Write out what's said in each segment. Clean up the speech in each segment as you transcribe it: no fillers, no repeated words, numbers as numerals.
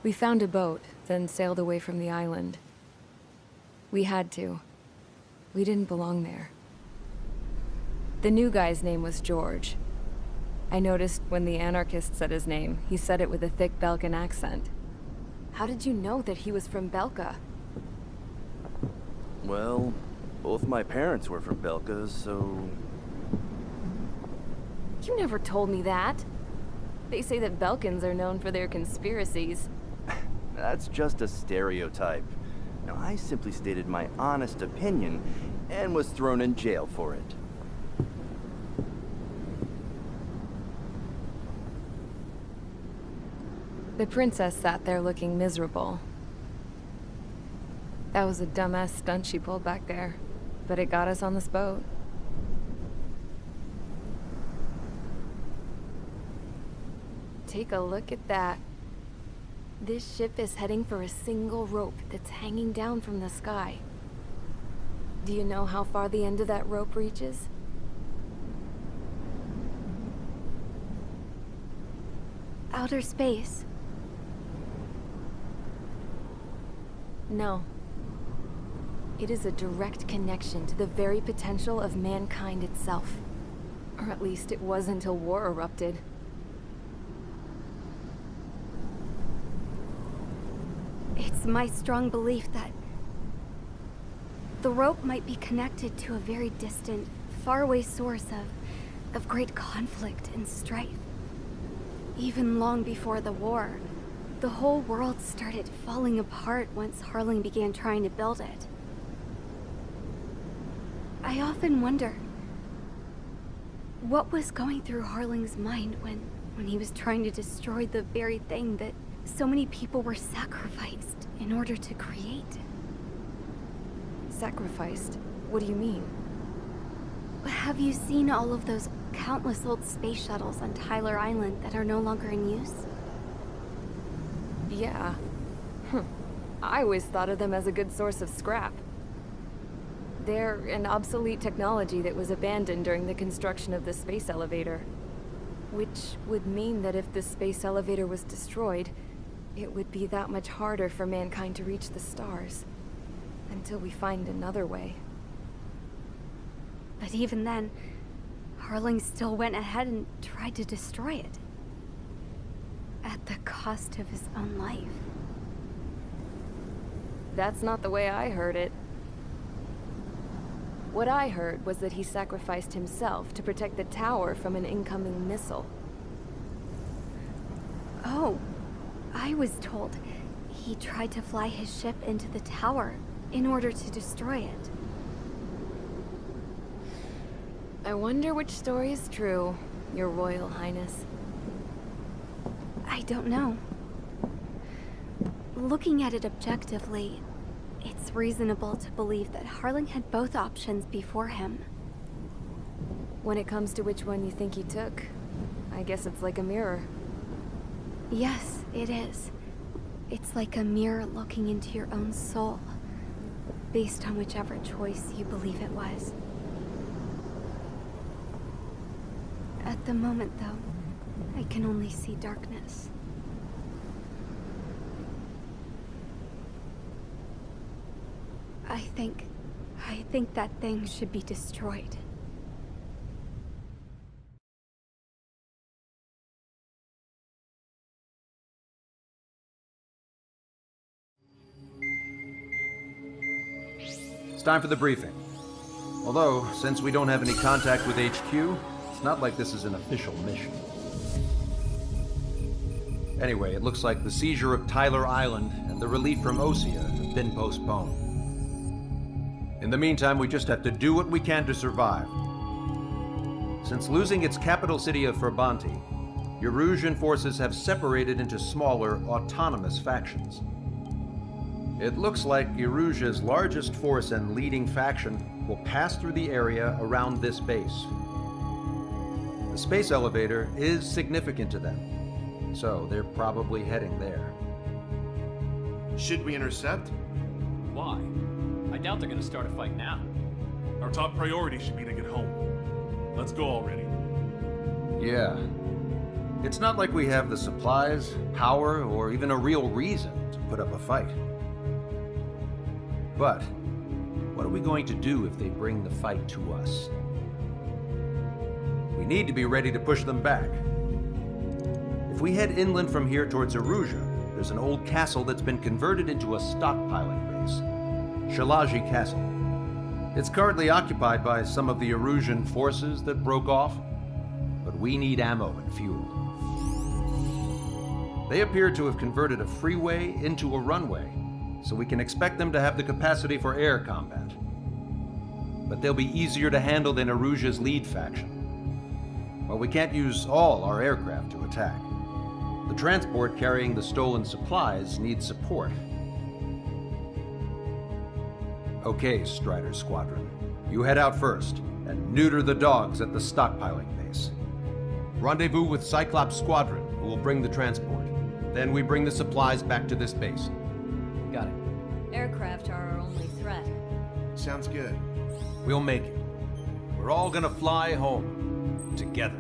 We found a boat, then sailed away from the island. We had to. We didn't belong there. The new guy's name was George. I noticed when the anarchist said his name, he said it with a thick Belkan accent. How did you know that he was from Belka? Well, both my parents were from Belka, so... You never told me that. They say that Belkans are known for their conspiracies. That's just a stereotype. Now, I simply stated my honest opinion and was thrown in jail for it. The princess sat there looking miserable. That was a dumbass stunt she pulled back there, but it got us on this boat. Take a look at that. This ship is heading for a single rope that's hanging down from the sky. Do you know how far the end of that rope reaches? Outer space. No. It is a direct connection to the very potential of mankind itself. Or at least it was until war erupted. It's my strong belief that the rope might be connected to a very distant, faraway source of great conflict and strife. Even long before the war, the whole world started falling apart once Harling began trying to build it. I often wonder what was going through Harling's mind when he was trying to destroy the very thing that so many people were sacrificed in order to create. Sacrificed? What do you mean? Have you seen all of those countless old space shuttles on Tyler Island that are no longer in use? Yeah. I always thought of them as a good source of scrap. They're an obsolete technology that was abandoned during the construction of the space elevator. Which would mean that if the space elevator was destroyed, it would be that much harder for mankind to reach the stars. Until we find another way. But even then, Harling still went ahead and tried to destroy it. At the cost of his own life. That's not the way I heard it. What I heard was that he sacrificed himself to protect the tower from an incoming missile. Oh, I was told he tried to fly his ship into the tower in order to destroy it. I wonder which story is true, Your Royal Highness. I don't know. Looking at it objectively, it's reasonable to believe that Harling had both options before him. When it comes to which one you think he took, I guess it's like a mirror. Yes, it is. It's like a mirror looking into your own soul, based on whichever choice you believe it was. At the moment, though, I can only see darkness. I think that thing should be destroyed. It's time for the briefing. Although, since we don't have any contact with HQ, it's not like this is an official mission. Anyway, it looks like the seizure of Tyler Island and the relief from Osea have been postponed. In the meantime, we just have to do what we can to survive. Since losing its capital city of Ferbanti, Erusian forces have separated into smaller, autonomous factions. It looks like Erusia's largest force and leading faction will pass through the area around this base. The space elevator is significant to them, so they're probably heading there. Should we intercept? Why? I doubt they're gonna start a fight now. Our top priority should be to get home. Let's go already. Yeah. It's not like we have the supplies, power, or even a real reason to put up a fight. But what are we going to do if they bring the fight to us? We need to be ready to push them back. If we head inland from here towards Erusia, there's an old castle that's been converted into a stockpiling base. Shalaji Castle. It's currently occupied by some of the Erusian forces that broke off, but we need ammo and fuel. They appear to have converted a freeway into a runway, so we can expect them to have the capacity for air combat. But they'll be easier to handle than Erusia's lead faction. While we can't use all our aircraft to attack, the transport carrying the stolen supplies needs support. Okay, Strider Squadron. You head out first and neuter the dogs at the stockpiling base. Rendezvous with Cyclops Squadron, who will bring the transport. Then we bring the supplies back to this base. Got it. Aircraft are our only threat. Sounds good. We'll make it. We're all gonna fly home. Together.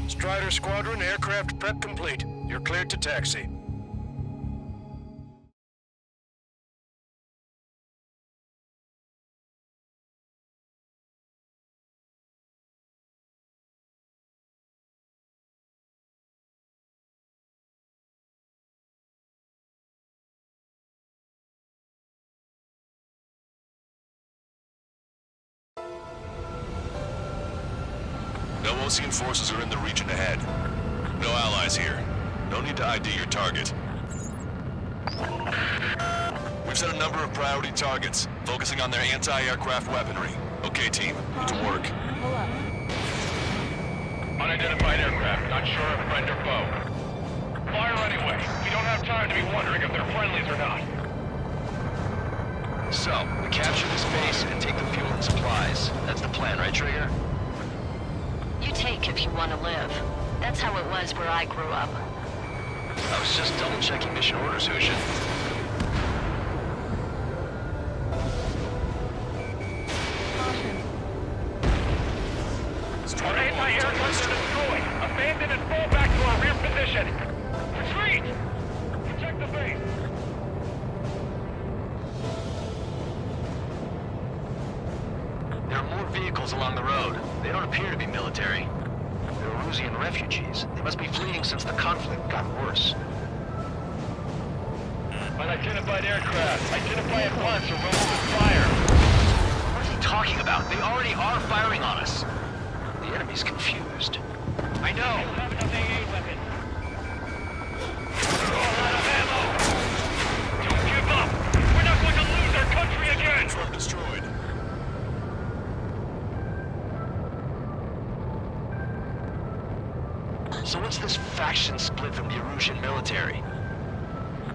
Strider Squadron, aircraft prep complete. You're cleared to taxi. No Osean forces are in the region ahead. No allies here. No need to ID your target. We've set a number of priority targets, focusing on their anti-aircraft weaponry. Okay, team, get to work. Unidentified aircraft, not sure if friend or foe. Fire anyway. We don't have time to be wondering if they're friendlies or not. So, we capture this base and take the fuel and supplies. That's the plan, right, Trigger? You take if you want to live. That's how it was where I grew up. I was just double-checking mission orders, Hushin. Our anti-aircraft are destroyed. Abandon and fall back to our rear position. Retreat! Protect the base. There are more vehicles along the road. They don't appear to be military. They're Erusian refugees. They must be fleeing since the conflict got worse. Unidentified aircraft. Identify at once or we'll open fire. What is he talking about? They already are firing on us. The enemy's confused. I know. We don't have enough AA weapons. We're all out of ammo. Don't give up. We're not going to lose our country again. Truck destroyed. So what's this faction split from the Erusian military?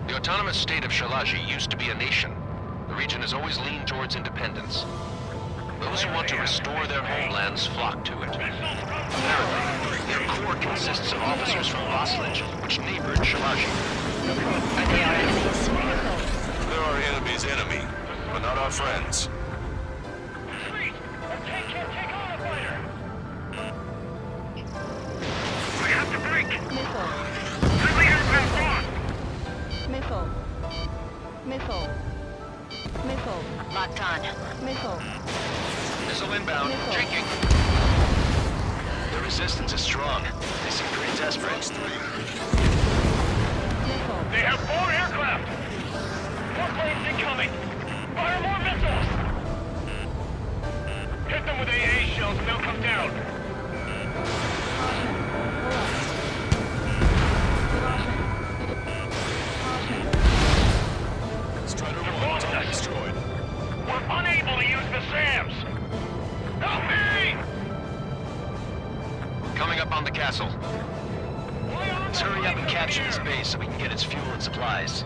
The autonomous state of Shalaji used to be a nation. The region has always leaned towards independence. Those who want to restore their homelands flock to it. Apparently, their core consists of officers from Vaslij, which neighbored Shalaji. Are they our enemies? They're our enemy's enemy, but not our friends. Retreat! Our tank can't take on a fighter! We have to break! Missile. Friendly aircraft on! Missile. Missile. Missile. Locked on. Missile. Missile inbound. Missile. Taking. The resistance is strong. They seem pretty desperate. Missile. They have 4 aircraft! 4 planes incoming! Fire more missiles! Hit them with AA shells and they'll come down! Strider They're 1, both target destroyed. We're unable to use the SAMs! Help me! Coming up on the castle. Let's hurry up and capture this base so we can get its fuel and supplies.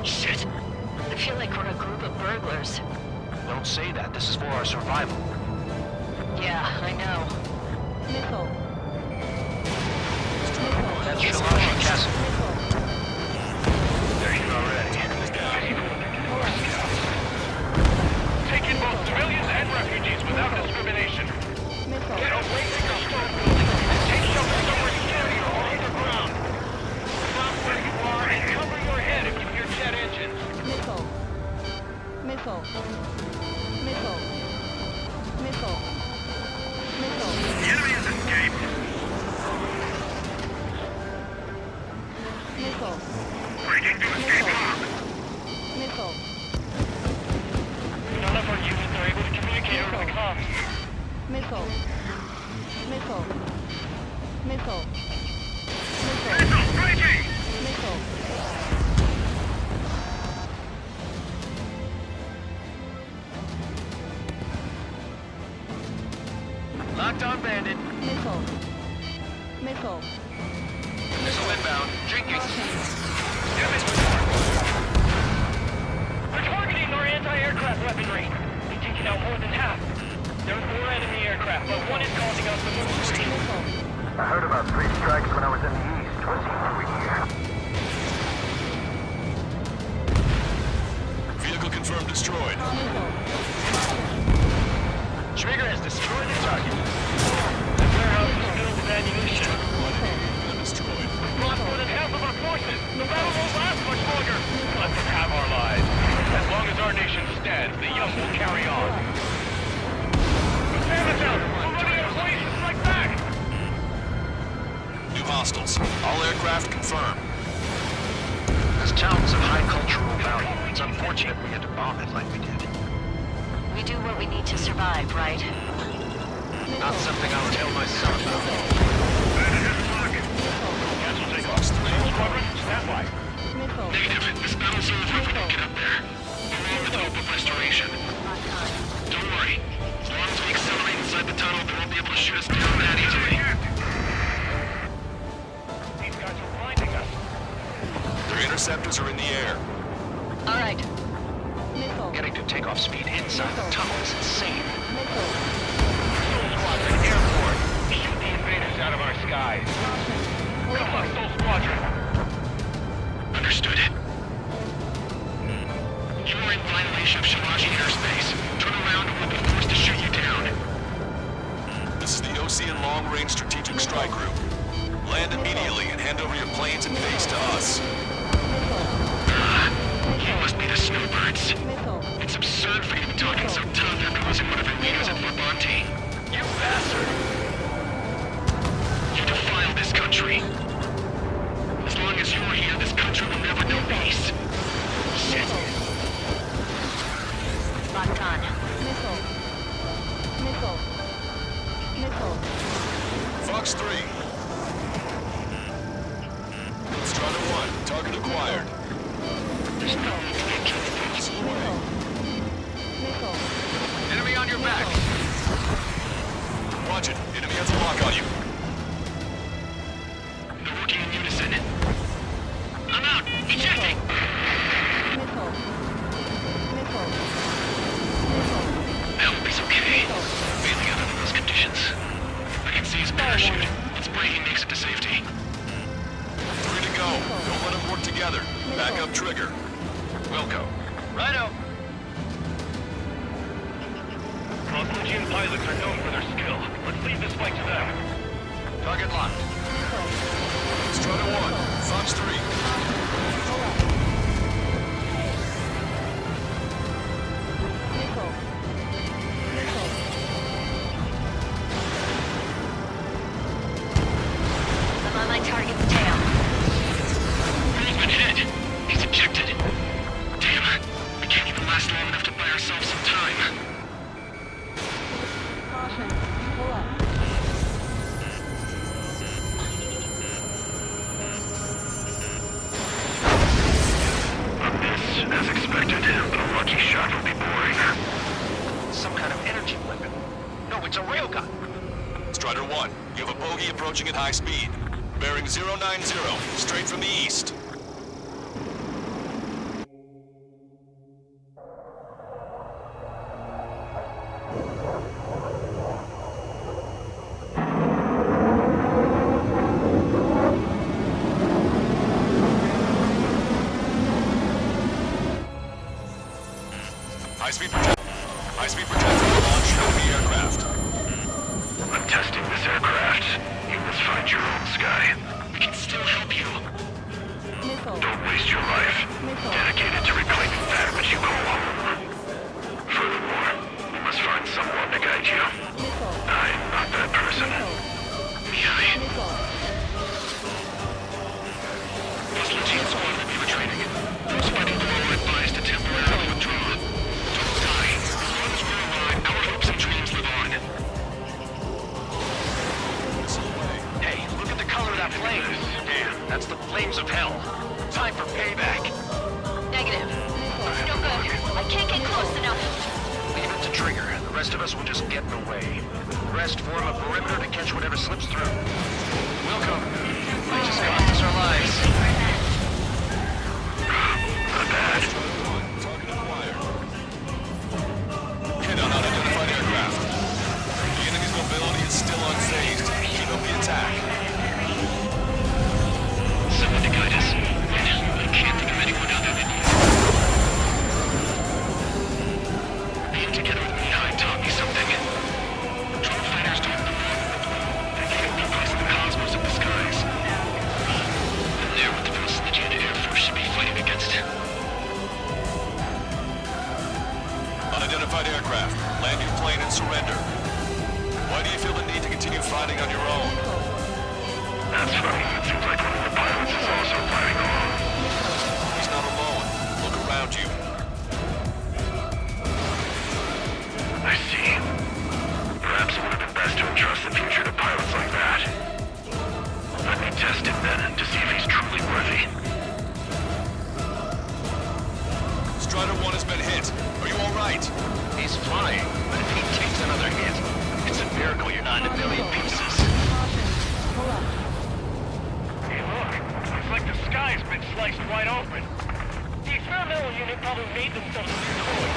Shit! I feel like we're a group of burglars. Don't say that. This is for our survival. Yeah, I know. Missile. That's Shalashi Castle. There you are already. Take in both civilians and refugees without discrimination. Missile. Get away from your stone building and take shelter somewhere sturdier or underground. Stop where you are and cover your head if you hear jet engines. Missile. Missile. Missile. Missile. Missile. The enemy has escaped. Missile. Breaking to escape lock. Missile. None of our units are able to communicate over the comms. Missile. Missile. Missile. Missile. Missile breaking! Missile. Locked on bandit. Missile. Missile. Missile inbound. Drinking. Damage. We're targeting our anti-aircraft weaponry. We've taken out more than half. There are 4 enemy aircraft, but one is causing us to move free. Missile. I heard about 3 strikes when I was in the east. What's he doing here? Vehicle confirmed destroyed. Trigger has destroyed the target. The warehouse is filled with ammunition. Destroyed. We've lost more than half of our forces. The battle won't last much longer. Let them have our lives. As long as our nation stands, the young will carry on. Stand down! We're running out of ways to strike back! New hostiles. All aircraft confirmed. This town's of high cultural value. It's unfortunate we had to bomb it like we did. We do what we need to survive, right? Not something I'll tell my son about. Cancel takeoff. Soul Squadron, stand by. Missile. Negative. This battle zone is if we can get up there. Along with the hope of restoration. Don't worry. As long as we accelerate inside the tunnel, they won't be able to shoot us down that easily. These guys are blinding us. Their interceptors are in the air. All right. Missile. Getting to takeoff speed inside the tunnel is insane. Missile. Soul Squadron, airport. Shoot the invaders out of our skies. Come on, Soul Squadron. Understood. You are in violation of Shalashi airspace. Turn around or we'll be forced to shoot you down. This is the Ocean Long Range Strategic Strike Group. Land immediately and hand over your planes and base to us. You must be the snowbirds. Missile. It's absurd for you to be talking so tough after losing one of your leaders at Fort Monty. You bastard! You defile this country. As long as you're here, this country will never know peace. Shit. Locked on. Missile. Missile. Missile. Fox 3. Strata 1, target acquired. There's no need to get killed through this way. Missile. Enemy on your back. Watch it. Enemy has a lock on you. They're working in unison. I'm out. Ejecting. Missile. Missile. Missile. I hope he's okay. Failing out under those conditions. I can see his parachute. Let's pray he makes it to safety. 3 to go. Don't let them work together. Back up trigger. Wilco. Righto. Platoon pilots are known for their skill. Let's leave this fight to them. Target locked. Strata 1, Fox 3. Missile. Missile. I'm on my target's tail. He's been hit. He's ejected. Damn. We can't even last long enough to buy ourselves some time. Caution. Pull up. This, as expected, but a lucky shot will be boring. Some kind of energy weapon. No, it's a railgun. Strider 1, you have a bogey approaching at high speed. Bearing 090, straight from the east. High-speed projectile launch of the aircraft. I'm testing this aircraft. You must find your own sky. We can still help you. Missile. Don't waste your life. Missile. Dedicated to reclaiming that which you call home. Furthermore, you must find someone to guide you. Missile. I'm not that person. Missile. Yummy. This Lieutenant squad that we were training. Those fighting below are advised to temporarily withdraw. Don't die. As long as we're alive, our hopes and dreams live on. Hey, look at the color of that flame. Damn, that's the flames of hell. Time for payback. Negative. It's no good. I can't get close enough. Leave it to Trigger. The rest of us will just get in the way. The rest form a perimeter to catch whatever slips through. Welcome. They just cost us our lives. Not bad. Hit on unidentified aircraft. The enemy's mobility is still unfazed. Keep up the attack. Someone to guide us. I can't think of anyone other than you. Being together with Mihai taught me something. Drone fighters don't perform in the blue. They can't be placed in the cosmos of the skies. And they're what the Prince Legion Air Force should be fighting against. Unidentified aircraft. Land your plane and surrender. Why do you feel the need to continue fighting on your own? That's funny. It seems like one of the pilots is also fighting alone. He's not alone. Look around you. I see. Perhaps it would have been best to entrust the future to pilots like that. Let me test him then to see if he's truly worthy. Strider 1 has been hit. Are you alright? He's flying, but if he takes another hit, it's a miracle you're not in a million pieces. Pull up. Hey, look. Looks like the sky's been sliced wide open. The experimental unit probably made themselves a new toy.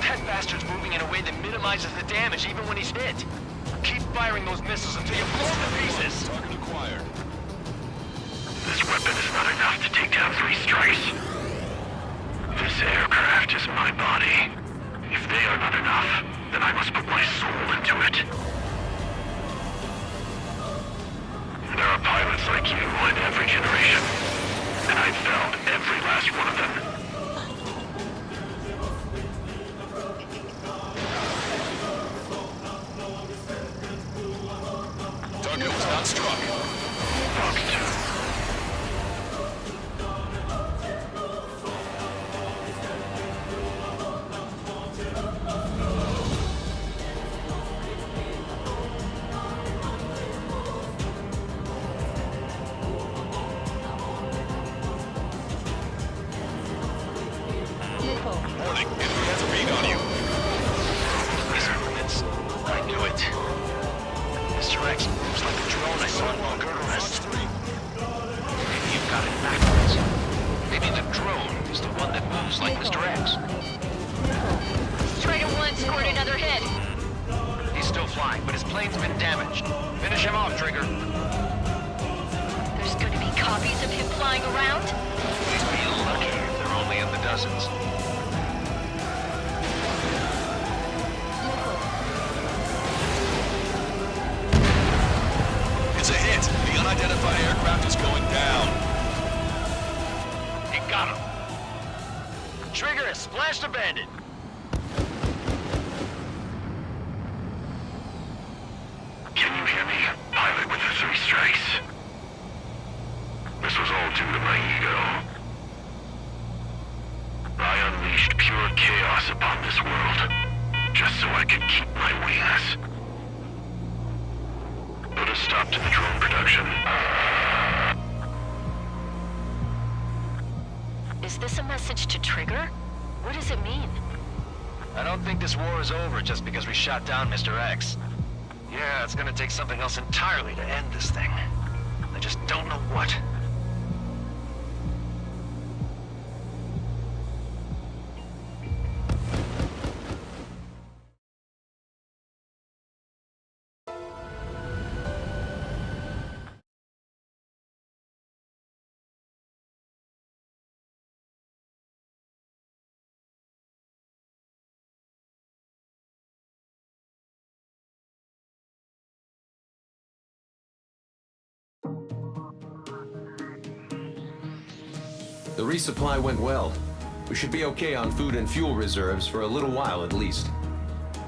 That bastard's moving in a way that minimizes the damage even when he's hit. Keep firing those missiles until you blow them to pieces. Target acquired. This weapon is not enough to take down 3 strikes. This aircraft is my body. If they are not enough, then I must put my soul into it. There are pilots like you in every generation, and I've found every last one of them. Target was not struck. Fox 2. Missile. Warning, enemy has a bead on you. I knew it. Mr. X moves like the drone I saw in Valgurrest. Maybe you've got it backwards. Maybe the drone is the one that moves like Mr. X. Strider 1 scored another hit. He's still flying, but his plane's been damaged. Finish him off, Trigger. There's going to be copies of him flying around. Please be lucky if they're only in the dozens. It's a hit. The unidentified aircraft is going down. He got him. Trigger has splashed a bandit. Can you hear me? Pilot with the 3 strikes. This was all due to my ego. I unleashed pure chaos upon this world, just so I could keep my wings. Put a stop to the drone production. Is this a message to Trigger? What does it mean? I don't think this war is over just because we shot down Mr. X. Yeah, it's gonna take something else entirely to end this thing. I just don't know what. The resupply went well. We should be okay on food and fuel reserves for a little while at least.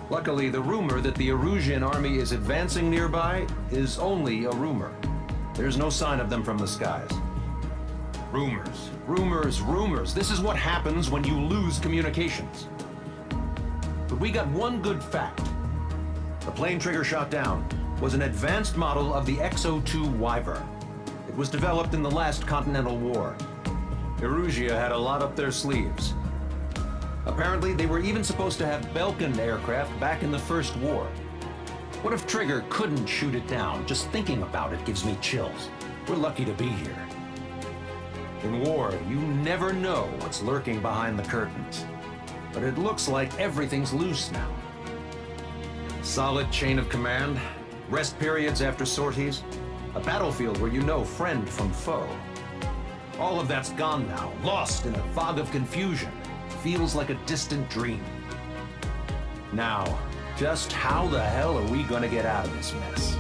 Luckily, the rumor that the Erusian army is advancing nearby is only a rumor. There's no sign of them from the skies. Rumors, rumors, rumors. This is what happens when you lose communications. But we got one good fact. The plane Trigger shot down was an advanced model of the XO-2 Wyvern. It was developed in the last Continental War. Erusia had a lot up their sleeves. Apparently, they were even supposed to have Belkin aircraft back in the First War. What if Trigger couldn't shoot it down? Just thinking about it gives me chills. We're lucky to be here. In war, you never know what's lurking behind the curtains. But it looks like everything's loose now. Solid chain of command, rest periods after sorties, a battlefield where you know friend from foe. All of that's gone now, lost in a fog of confusion. Feels like a distant dream. Now, just how the hell are we gonna get out of this mess?